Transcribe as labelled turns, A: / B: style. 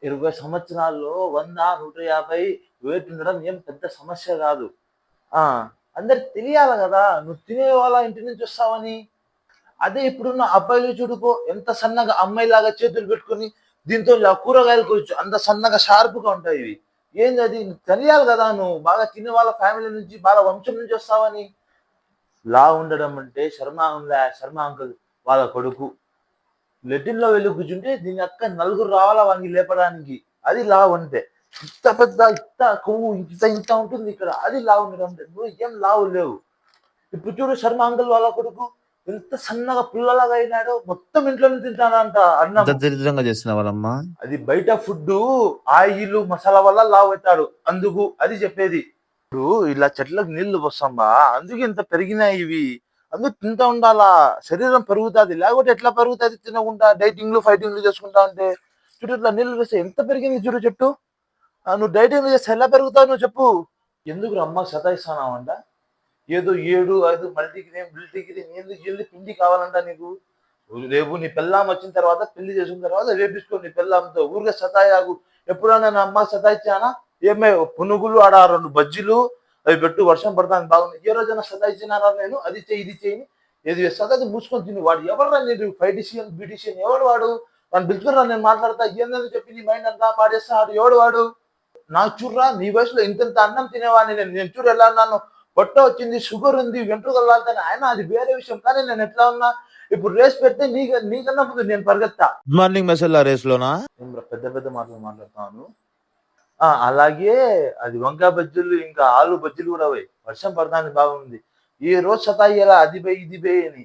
A: 20 సంవత్సరాల్లో 100, 150 వెయిట్ ఉండడం ఏం పెద్ద సమస్య గాదు. ఆ! అందరికి తెలియాల గదా! నువ్వు తినే వాళ్ళ ఇంటి నుంచి వస్తావని. అదే ఇప్పుడున్న అబ్బాయిలు చూడుపో ఎంత సన్నగా అమ్మాయిలాగా చేతులు పెట్టుకొని దీంతో కూరగాయలు కోయొచ్చు. అంత సన్నగా షార్ప్‌గా ఉంటాయి ఇవి. ఏందది తెలియాలి గదా! నువ్వు బాగా తినే వాళ్ళ ఫ్యామిలీ నుంచి, బాగా వంశం నుంచి వస్తావని. ఉండడం అంటే శర్మ అంకుల్ వాళ్ళ కొడుకు. లెట్రిన్‌లో వెళ్లి కూర్చుంటే దీని అక్క నలుగురు రావాలా వాడిని లేపడానికి. అది లావంటే. ఇంత పెద్ద ఇంత కొవ్వు ఇంత ఇంత ఉంటుంది ఇక్కడ. అది లావుండడం అంటే. నువ్వు ఏం లావు లేవు. ఇప్పుడు చూడు శర్మ అంకుల్ వాళ్ళ కొడుకు ఎంత సన్నగా పుల్లలాగా అయినాడో మొత్తం ఇంట్లోనే తింటాడంట
B: అంత
A: అన్నము.
B: దరిద్రంగా చేసిన వాళ్ళమ్మ.
A: అది బయట ఫుడ్డు ఆయిలు, మసాలా వల్ల లావైతాడు. అందుకు అది చెప్పేది. ఇప్పుడు ఇలా చెట్లకు నీళ్లు పోస్తాంబా అందుకే ఇంత పెరిగినాయి ఇవి. అందుకు తింటా ఉండాలా. శరీరం పెరుగుతాది. లేకపోతే ఎట్లా పెరుగుతాది తినకుండా డైటింగ్‌లు, ఫైటింగ్‌లు చేసుకుంటా ఉంటే. చూడు ఇట్లా నీళ్లు పోస్తే ఎంత పెరిగింది చూడు చెట్టు. నువ్వు డైటింగ్‌లు చేస్తే ఎలా పెరుగుతావు నువ్వు చెప్పు? ఎందుకురా అమ్మ సతాయిస్తున్నావంట? ఏదో 7, 5 మల్టీగ్రెయిన్ ఏంది ఏంది పిండి కావాలంట నీకు. రేపు నీ పెళ్ళాం వచ్చిన తర్వాత పెళ్లి చేసుకున్న తర్వాత వేపించుకో నీ పెళ్ళాంతో. ఊరికే సతాయాకు. ఎప్పుడైనా నా అమ్మ సతాయిచ్చానా? ఏమే పునుగులు ఆడ 2 బజ్జీలు అవి పెట్టు వర్షం పడతాంది బాగుంది. ఏ రోజైనా సతాయిచ్చినానా నేను? అది చెయ్యి, ఇది చెయ్యి ఏది సతాయిచ్చి మూసుకొని తిను. వాడు ఎవడురా నీకు ఫైటీషియన్, బ్యూటీషియన్ ఎవడు వాడు? వాడిని పిలుచుకునిరా నేను మాట్లాడతా. ఏందని చెప్పి నీ మైండ్ అంతా పాడేస్తాడు. ఎవడు వాడు? నాకు చూడురా నీ వయసులో ఇంతింత అన్నం తినేవాడిని నేను. నేను చూడు ఎలా ఉన్నాను. పొట్ట వచ్చింది, షుగర్ ఉంది, వెంట్రుకలు లాగుతాయి. ఆయన అది వేరే విషయం. కానీ నేను ఎట్లా ఉన్నా ఇప్పుడు రేస్ పెడితే నీకన్నా ముందు నేను పరిగెత్తా.
B: Good morning మెసల్లా రేస్‌లోనా?
A: ఏం బ్రో పెద్ద పెద్ద మాటలు మాట్లాడుతున్నాను. అలాగే అది వంకాయ బజ్జీలు ఇంకా ఆలు బజ్జీలు కూడా పోయి. వర్షం పడతాంది బాగుంది. ఈ రోజు సతాయియ్యాల అది బెయ్, ఇది బెయ్ అని.